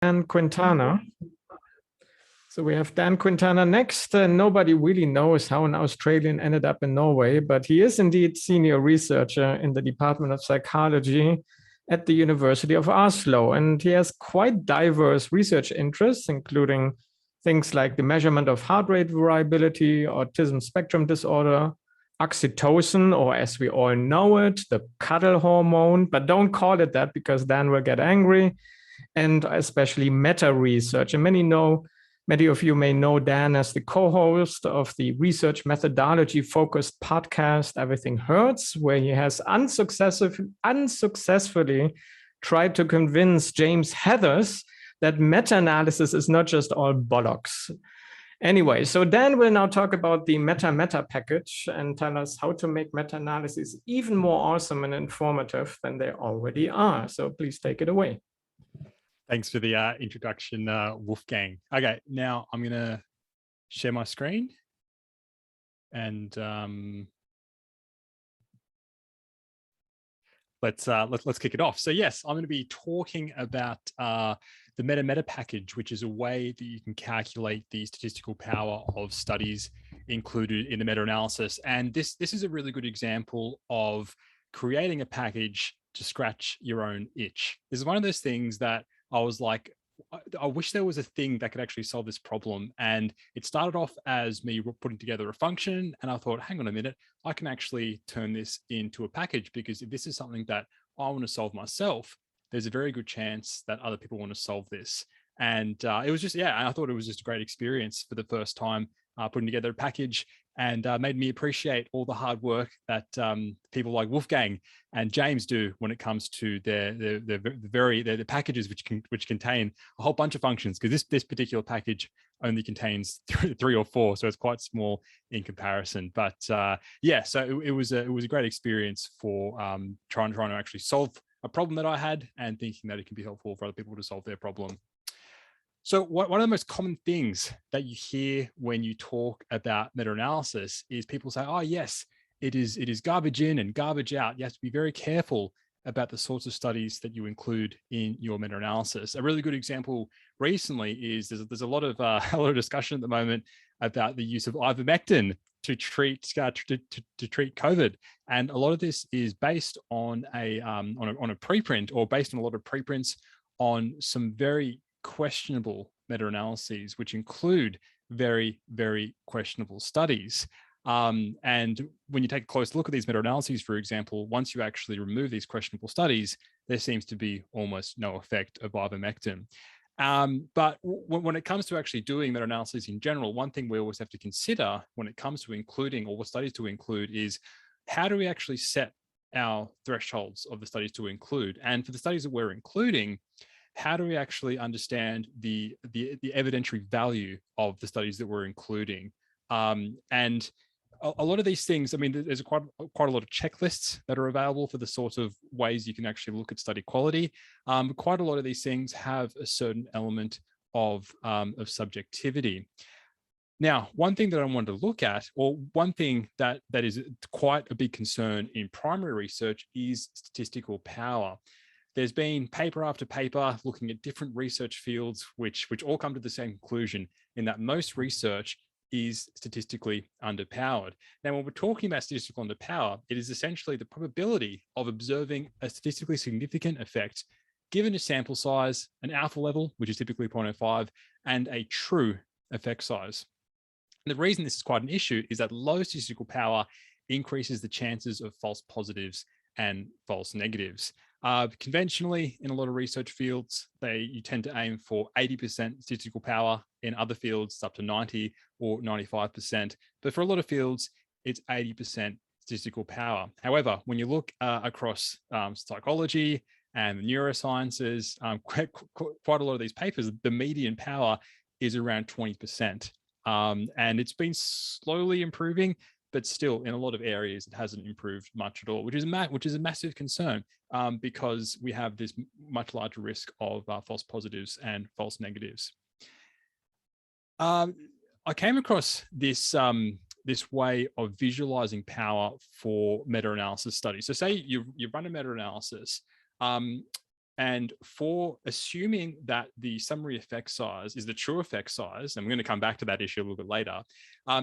Dan Quintana. So we have Dan Quintana next. Nobody really knows how an Australian ended up in Norway, but he is indeed senior researcher in the Department of Psychology at the University of Oslo. And he has quite diverse research interests, including things like the measurement of heart rate variability, autism spectrum disorder, oxytocin, or as we all know it, the cuddle hormone, but don't call it that because Dan will get angry, and especially meta research. And many of you may know Dan as the co-host of the research methodology focused podcast, Everything Hurts, where he has unsuccessfully tried to convince James Heathers that meta-analysis is not just all bollocks. Anyway, so Dan will now talk about the Metameta package and tell us how to make meta-analysis even more awesome and informative than they already are. So please take it away. Thanks for the introduction, Wolfgang. Okay, now I'm going to share my screen and let's kick it off. So yes, I'm going to be talking about the Metameta package, which is a way that you can calculate the statistical power of studies included in the meta-analysis. And this is a really good example of creating a package to scratch your own itch. This is one of those things that I was like, I wish there was a thing that could actually solve this problem. And it started off as me putting together a function. And I thought, hang on a minute, I can actually turn this into a package, because if this is something that I want to solve myself, there's a very good chance that other people want to solve this. And it was just, I thought it was just a great experience for the first time putting together a package, and made me appreciate all the hard work that people like Wolfgang and James do when it comes to the packages which contain a whole bunch of functions, because this particular package only contains three or four, so it's quite small in comparison. But so it was a great experience for trying to actually solve a problem that I had, and thinking that it can be helpful for other people to solve their problem. So one of the most common things that you hear when you talk about meta-analysis is people say, oh yes, it is garbage in and garbage out. You have to be very careful about the sorts of studies that you include in your meta-analysis. A really good example recently is there's a lot of discussion at the moment about the use of ivermectin to treat COVID, and a lot of this is based on a preprint, or based on a lot of preprints on some very questionable meta-analyses, which include very, very questionable studies. And when you take a close look at these meta-analyses, for example, once you actually remove these questionable studies, there seems to be almost no effect of ivermectin. But when it comes to actually doing meta-analyses in general, one thing we always have to consider when it comes to including, or what studies to include, is how do we actually set our thresholds of the studies to include? And for the studies that we're including, how do we actually understand the evidentiary value of the studies that we're including? And a lot of these things, I mean, there's quite a lot of checklists that are available for the sort of ways you can actually look at study quality. Quite a lot of these things have a certain element of subjectivity. Now, one thing that I wanted to look at, or one thing that is quite a big concern in primary research, is statistical power. There's been paper after paper looking at different research fields, which all come to the same conclusion, in that most research is statistically underpowered. Now, when we're talking about statistical underpower, it is essentially the probability of observing a statistically significant effect given a sample size, an alpha level, which is typically 0.05, and a true effect size. And the reason this is quite an issue is that low statistical power increases the chances of false positives and false negatives. Conventionally, in a lot of research fields, you tend to aim for 80% statistical power. In other fields, it's up to 90 or 95%. But for a lot of fields, it's 80% statistical power. However, when you look across psychology and neurosciences, quite a lot of these papers, the median power is around 20%. And it's been slowly improving, but still in a lot of areas, it hasn't improved much at all, which is a massive concern, because we have this much larger risk of false positives and false negatives. I came across this way of visualizing power for meta-analysis studies. So say you run a meta-analysis, And for assuming that the summary effect size is the true effect size, and we're going to come back to that issue a little bit later,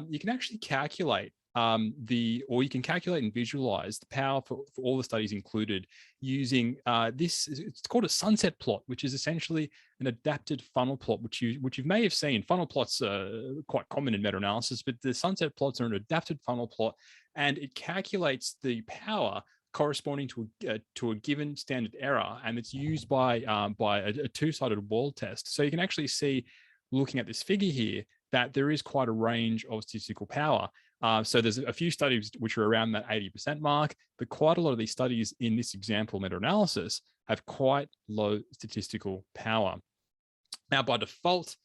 you can actually calculate or you can calculate and visualize the power for all the studies included using it's called a sunset plot, which is essentially an adapted funnel plot, which you may have seen. Funnel plots are quite common in meta-analysis, but the sunset plots are an adapted funnel plot, and it calculates the power corresponding to a given standard error, and it's used by a two-sided wall test. So you can actually see, looking at this figure here, that there is quite a range of statistical power. So there's a few studies which are around that 80% mark, but quite a lot of these studies in this example meta-analysis have quite low statistical power. Now, by default,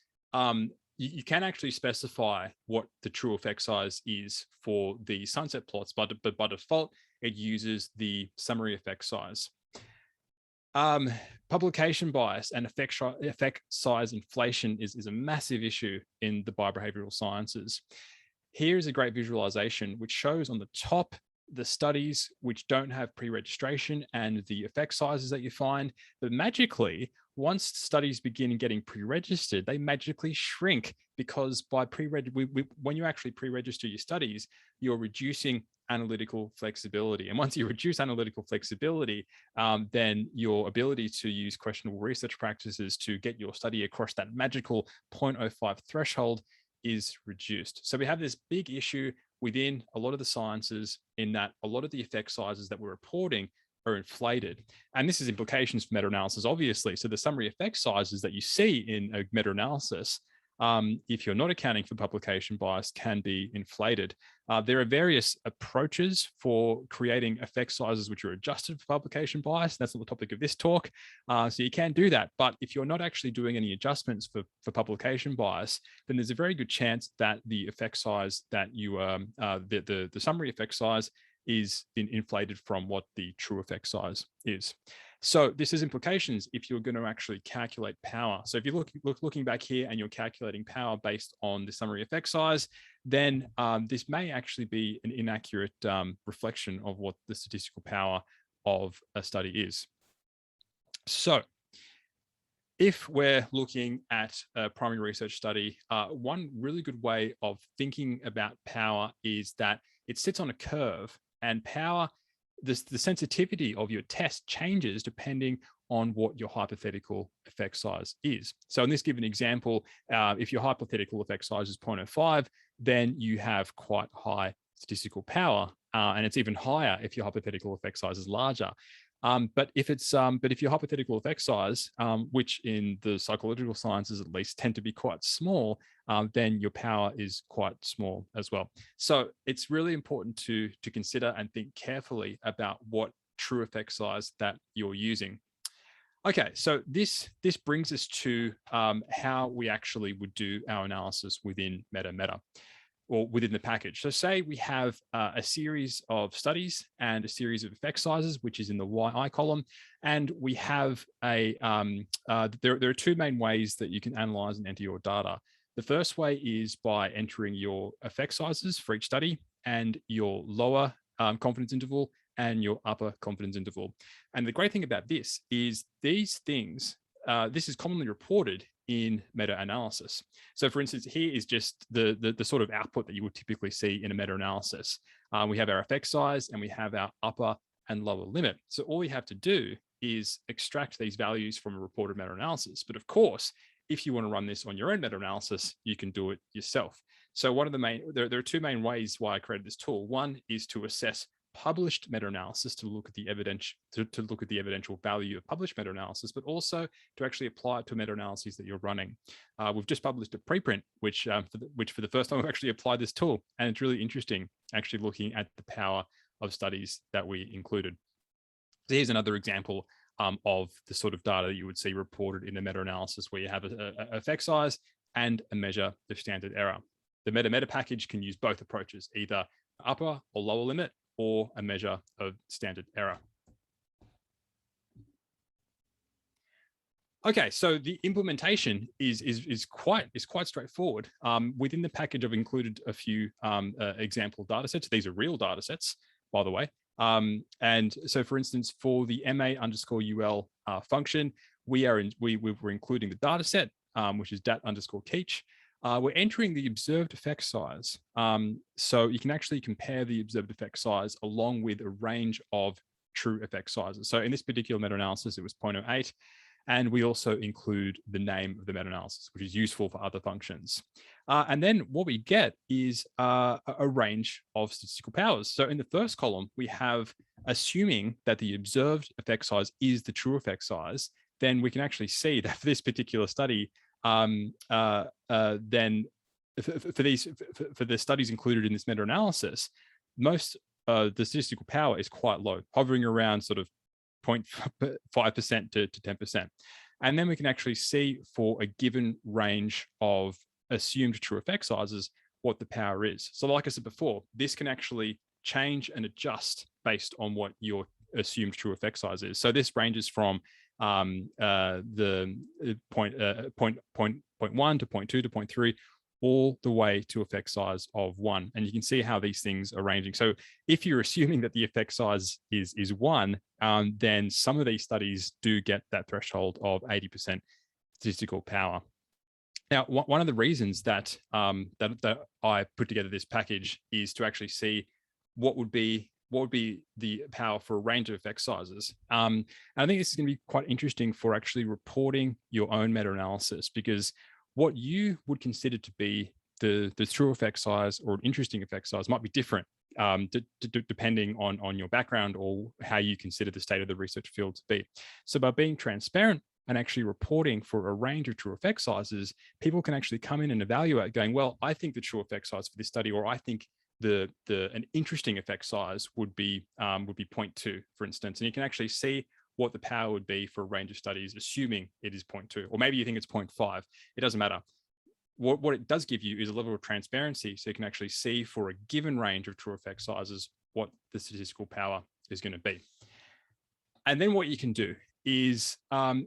you can actually specify what the true effect size is for the sunset plots, but by default, it uses the summary effect size. Publication bias and effect size inflation is a massive issue in the biobehavioral sciences. Here's a great visualization which shows on the top the studies which don't have pre-registration and the effect sizes that you find, but magically, once studies begin getting pre-registered, they magically shrink, because by when you actually pre-register your studies, you're reducing analytical flexibility. And once you reduce analytical flexibility, then your ability to use questionable research practices to get your study across that magical 0.05 threshold is reduced. So we have this big issue within a lot of the sciences in that a lot of the effect sizes that we're reporting are inflated. And this has implications for meta-analysis, obviously. So the summary effect sizes that you see in a meta-analysis, if you're not accounting for publication bias, can be inflated. There are various approaches for creating effect sizes which are adjusted for publication bias. That's not the topic of this talk. So you can do that. But if you're not actually doing any adjustments for publication bias, then there's a very good chance that the effect size that you, the summary effect size is inflated from what the true effect size is. So this has implications if you're going to actually calculate power. So if you're looking back here and you're calculating power based on the summary effect size, then this may actually be an inaccurate reflection of what the statistical power of a study is. So if we're looking at a primary research study, one really good way of thinking about power is that it sits on a curve, and power, the sensitivity of your test changes depending on what your hypothetical effect size is. So in this given example, if your hypothetical effect size is 0.05, then you have quite high statistical power, and it's even higher if your hypothetical effect size is larger. But if your hypothetical effect size, which in the psychological sciences at least tend to be quite small, then your power is quite small as well. So it's really important to consider and think carefully about what true effect size that you're using. Okay, so this brings us to how we actually would do our analysis within Metameta, or within the package. So say we have a series of studies and a series of effect sizes, which is in the YI column. And we have there are two main ways that you can analyze and enter your data. The first way is by entering your effect sizes for each study and your lower confidence interval and your upper confidence interval. And the great thing about this is these things, this is commonly reported in meta-analysis. So for instance, here is just the sort of output that you would typically see in a meta-analysis. We have our effect size and we have our upper and lower limit. So all you have to do is extract these values from a reported meta-analysis. But of course, if you want to run this on your own meta-analysis, you can do it yourself. So one of the there are two main ways why I created this tool. One is to assess published meta-analysis to look at the evidential value of published meta-analysis, but also to actually apply it to meta-analyses that you're running. We've just published a preprint, which for the first time we've actually applied this tool, and it's really interesting actually looking at the power of studies that we included. So here's another example of the sort of data that you would see reported in the meta-analysis, where you have a effect size and a measure of standard error. The Metameta package can use both approaches, either upper or lower limit, or a measure of standard error. Okay, so the implementation is quite straightforward. Within the package, I've included a few example data sets. These are real data sets, by the way. And so, for instance, for the MA_UL function. We were including the data set, which is dat_Keach. We're entering the observed effect size. So you can actually compare the observed effect size along with a range of true effect sizes. So in this particular meta-analysis, it was 0.08. And we also include the name of the meta-analysis, which is useful for other functions. And then what we get is a range of statistical powers. So in the first column, we have assuming that the observed effect size is the true effect size, then we can actually see that for this particular study, then for the studies included in this meta-analysis, most the statistical power is quite low, hovering around sort of 0.5% to 10%. And then we can actually see for a given range of assumed true effect sizes what the power is. So like I said before, this can actually change and adjust based on what your assumed true effect size is. So this ranges from the 0.1 to 0.2 to 0.3, all the way to effect size of 1. And you can see how these things are ranging. So if you're assuming that the effect size is 1, then some of these studies do get that threshold of 80% statistical power. Now, one of the reasons that I put together this package is to actually see what would be the power for a range of effect sizes. And I think this is going to be quite interesting for actually reporting your own meta-analysis, because what you would consider to be the true effect size or an interesting effect size might be different depending on your background or how you consider the state of the research field to be. So by being transparent and actually reporting for a range of true effect sizes, people can actually come in and evaluate going, well, I think the true effect size for this study, or I think an interesting effect size would be 0.2, for instance. And you can actually see what the power would be for a range of studies, assuming it is 0.2, or maybe you think it's 0.5. It doesn't matter. What it does give you is a level of transparency, so you can actually see for a given range of true effect sizes what the statistical power is going to be. And then what you can do is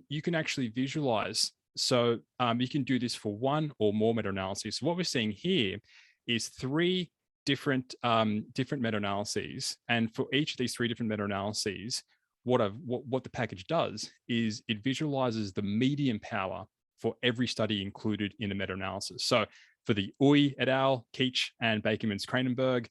you can actually visualize. So you can do this for one or more meta-analyses. So what we're seeing here is 3 different meta-analyses, and for each of these 3 different meta-analyses, what the package does is it visualizes the median power for every study included in a meta-analysis. So for the Uy et al., Keach, and Bakermans-Kranenberg,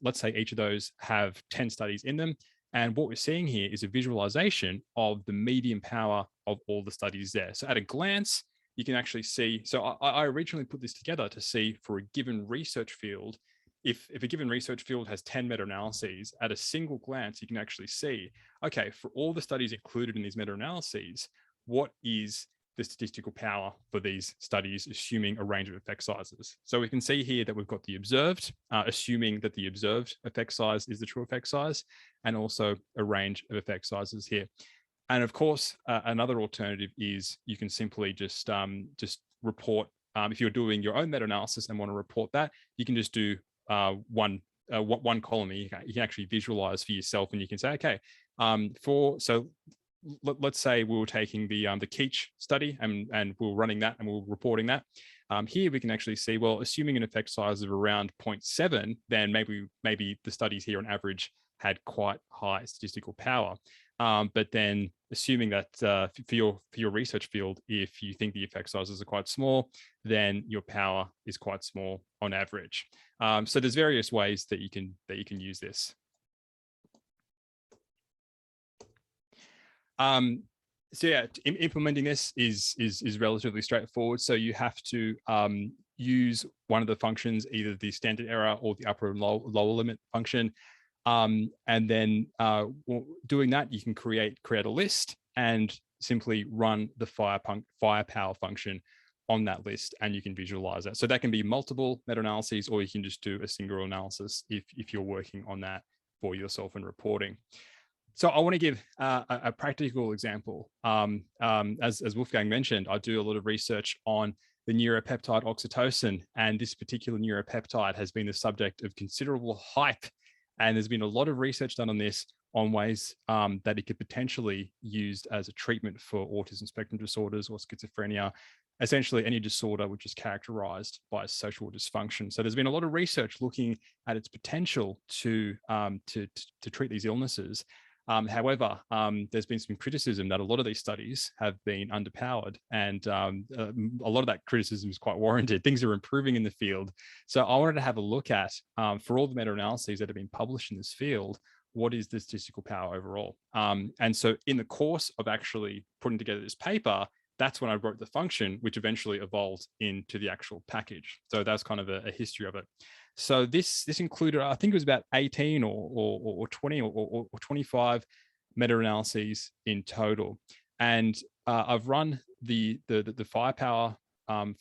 let's say each of those have 10 studies in them. And what we're seeing here is a visualization of the median power of all the studies there. So at a glance, you can actually see, so I originally put this together to see for a given research field, if a given research field has 10 meta-analyses, at a single glance, you can actually see, okay, for all the studies included in these meta-analyses, what is the statistical power for these studies, assuming a range of effect sizes. So we can see here that we've got the observed, assuming that the observed effect size is the true effect size, and also a range of effect sizes here. And of course, another alternative is you can simply just report, if you're doing your own meta-analysis and want to report that, you can just do one column. You can actually visualize for yourself, and you can say, okay, let's say we were taking the Keach study and we were running that and we were reporting that. Here we can actually see, well, assuming an effect size of around 0.7, then maybe the studies here on average had quite high statistical power. But then assuming that for your research field, if you think the effect sizes are quite small, then your power is quite small on average. So there's various ways that you can use this. So yeah, implementing this is relatively straightforward. So you have to use one of the functions, either the standard error or the upper and lower limit function. And then doing that, you can create a list and simply run the firepower function on that list, and you can visualize that. So that can be multiple meta-analyses, or you can just do a single analysis if you're working on that for yourself and reporting. So I want to give a practical example. As Wolfgang mentioned, I do a lot of research on the neuropeptide oxytocin, and this particular neuropeptide has been the subject of considerable hype. And there's been a lot of research done on this, on ways that it could potentially used as a treatment for autism spectrum disorders or schizophrenia, essentially any disorder which is characterized by social dysfunction. So there's been a lot of research looking at its potential to treat these illnesses. However, there's been some criticism that a lot of these studies have been underpowered, and a lot of that criticism is quite warranted. Things are improving in the field. So I wanted to have a look at, for all the meta-analyses that have been published in this field, what is the statistical power overall? And so in the course of actually putting together this paper, that's when I wrote the function, which eventually evolved into the actual package. So that's kind of a history of it. So this included, I think it was about 18 or 20 or 25 meta-analyses in total. And I've run the firepower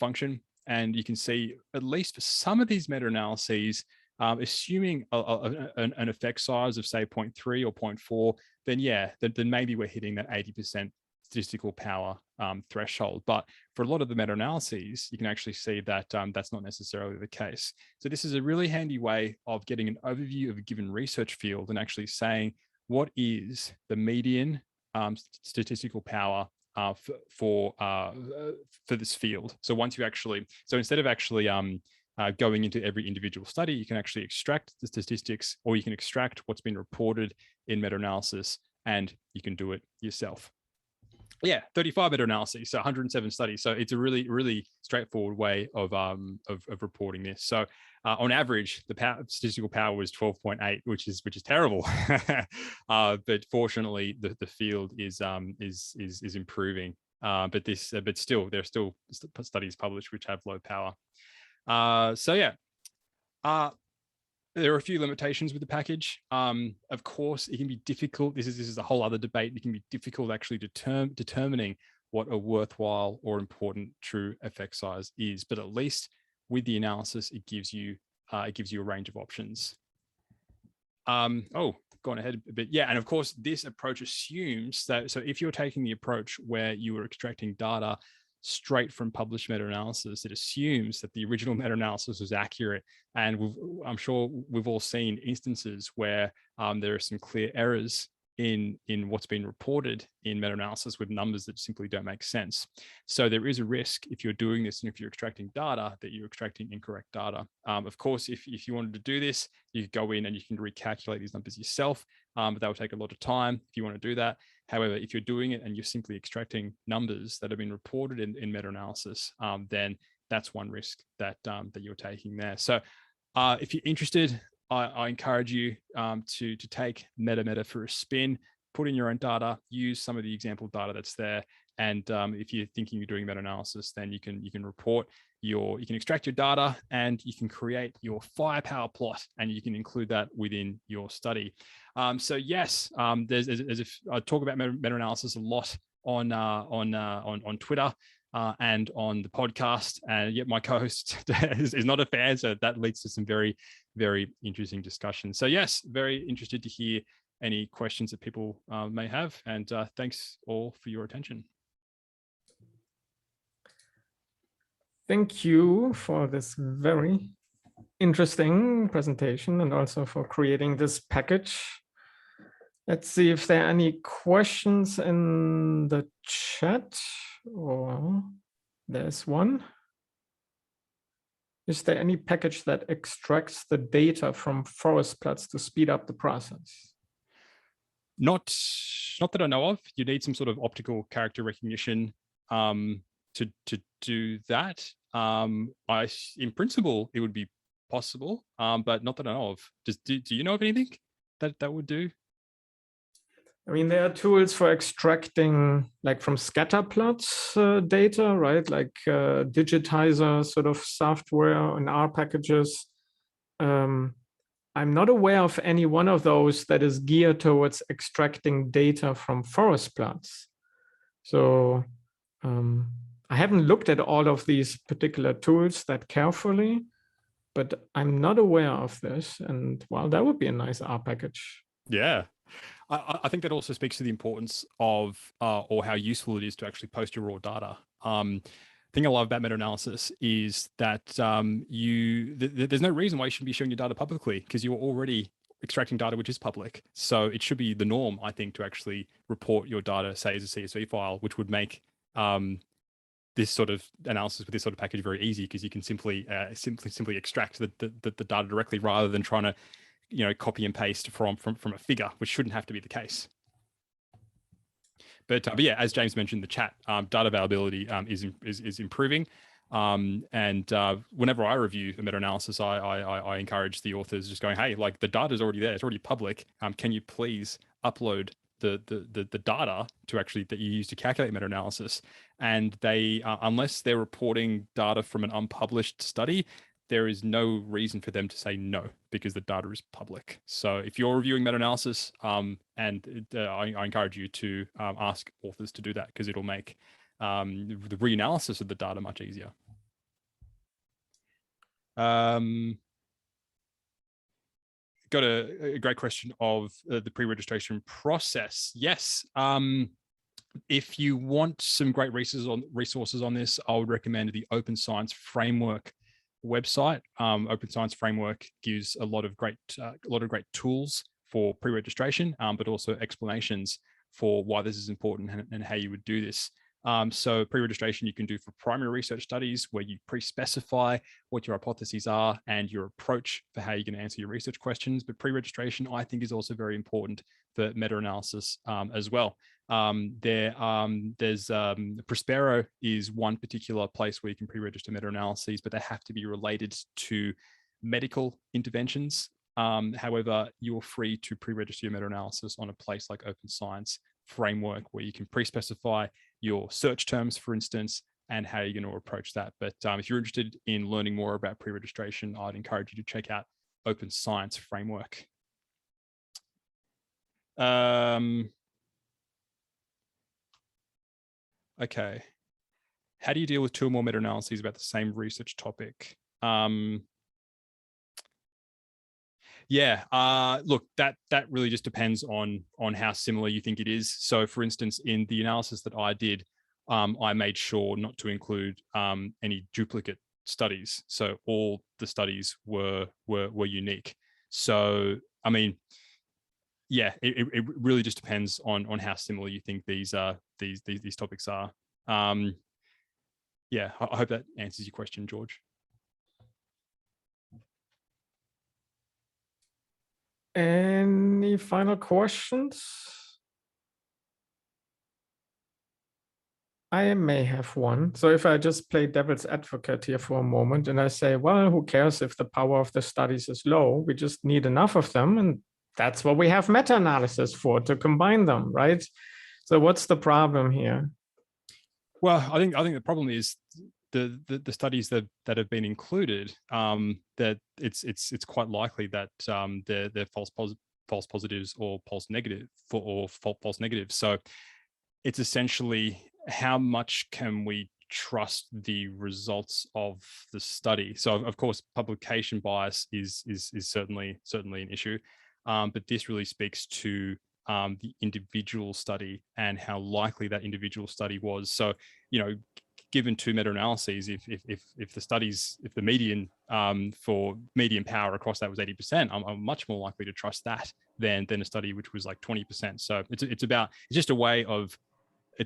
function, and you can see, at least for some of these meta-analyses, assuming an effect size of say 0.3 or 0.4, then yeah, then maybe we're hitting that 80% statistical power threshold. But for a lot of the meta-analyses, you can actually see that that's not necessarily the case. So this is a really handy way of getting an overview of a given research field and actually saying, what is the median statistical power for this field? So once you actually, so instead of actually going into every individual study, you can actually extract the statistics, or you can extract what's been reported in meta-analysis, and you can do it yourself. Yeah, 35 meta-analyses, so 107 studies. So it's a really, really straightforward way of reporting this. So on average, the statistical power was 12.8, which is terrible. But fortunately, the field is improving. But still, there are still studies published which have low power. So yeah. There are a few limitations with the package. Of course, it can be difficult. This is a whole other debate. It can be difficult actually determining what a worthwhile or important true effect size is. But at least with the analysis, it gives you a range of options. Gone ahead a bit. Yeah, and of course, this approach assumes that, so if you're taking the approach where you are extracting data straight from published meta-analysis, it assumes that the original meta-analysis was accurate. And I'm sure we've all seen instances where there are some clear errors in what's been reported in meta-analysis with numbers that simply don't make sense. So there is a risk, if you're doing this and if you're extracting data, that you're extracting incorrect data. Of course, if you wanted to do this, you could go in and you can recalculate these numbers yourself, but that will take a lot of time if you want to do that. However, if you're doing it and you're simply extracting numbers that have been reported in meta-analysis, then that's one risk that you're taking there. So if you're interested, I encourage you to take Metameta for a spin, put in your own data, use some of the example data that's there. And if you're thinking you're doing meta-analysis, then you can report you can extract your data, and you can create your firepower plot, and you can include that within your study. So yes, there's if I talk about meta-analysis a lot on Twitter and on the podcast, and yet my co-host is not a fan, so that leads to some very, very interesting discussion. So yes, very interested to hear any questions that people may have, and thanks all for your attention. Thank you for this very interesting presentation, and also for creating this package. Let's see if there are any questions in the chat. Or there's one. Is there any package that extracts the data from forest plots to speed up the process? Not that I know of. You need some sort of optical character recognition to do that. In principle, it would be possible, but not that I know of. Do you know of anything that would do? I mean, there are tools for extracting, like from scatter plots data, right? Like digitizer sort of software and R packages. I'm not aware of any one of those that is geared towards extracting data from forest plots. So I haven't looked at all of these particular tools that carefully, but I'm not aware of this. And well, that would be a nice R package. Yeah. I think that also speaks to the importance of, or how useful it is to actually post your raw data. The thing I love about meta-analysis is that there's no reason why you shouldn't be showing your data publicly, because you're already extracting data which is public. So it should be the norm, I think, to actually report your data, say, as a CSV file, which would make this sort of analysis with this sort of package very easy, because you can simply extract the data directly, rather than trying to copy and paste from a figure, which shouldn't have to be the case. But yeah, as James mentioned in the chat, data availability is improving. And whenever I review a meta-analysis, I encourage the authors just going, hey, like the data is already there, it's already public. Can you please upload the data to actually that you use to calculate meta-analysis? And they, unless they're reporting data from an unpublished study, there is no reason for them to say no, because the data is public. So if you're reviewing meta-analysis, I encourage you to ask authors to do that, because it'll make the reanalysis of the data much easier. Got a great question of the pre-registration process. Yes. If you want some great resources on this, I would recommend the Open Science Framework website. Open Science Framework gives a lot of great tools for pre-registration, but also explanations for why this is important and how you would do this. So pre-registration you can do for primary research studies, where you pre-specify what your hypotheses are and your approach for how you're going to answer your research questions. But pre-registration, I think, is also very important for meta-analysis as well. Prospero is one particular place where you can pre-register meta-analyses, but they have to be related to medical interventions. However, you're free to pre-register your meta-analysis on a place like Open Science Framework, where you can pre-specify your search terms, for instance, and how you're going to approach that. But if you're interested in learning more about pre-registration, I'd encourage you to check out Open Science Framework. Okay. How do you deal with two or more meta-analyses about the same research topic? Yeah, look, that really just depends on how similar you think it is. So for instance, in the analysis that I did, I made sure not to include any duplicate studies. So all the studies were unique. So, I mean, yeah, it really just depends on how similar you think these topics are. Yeah, I hope that answers your question, George. Any final questions? I may have one. So if I just play devil's advocate here for a moment and I say, well, who cares if the power of the studies is low? We just need enough of them. And that's what we have meta-analysis for, to combine them, right? So what's the problem here? Well, I think the problem is the studies that have been included, that it's quite likely that they're false positives or false negatives. So it's essentially, how much can we trust the results of the study? So of course, publication bias is certainly an issue, but this really speaks to the individual study and how likely that individual study was. So, given two meta-analyses, if the median for median power across that was 80%, I'm much more likely to trust that than a study which was like 20%. So it's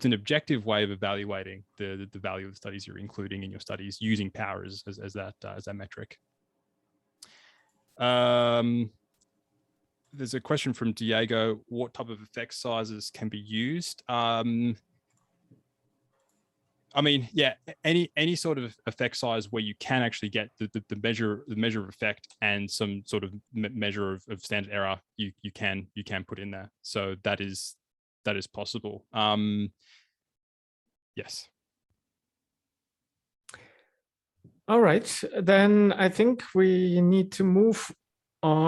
an objective way of evaluating the value of the studies you're including in your studies, using power as that metric. There's a question from Diego: what type of effect sizes can be used? I mean, yeah, any sort of effect size where you can actually get the measure of effect and some sort of measure of standard error, you can put in there. So that is possible. Yes. All right, then I think we need to move on.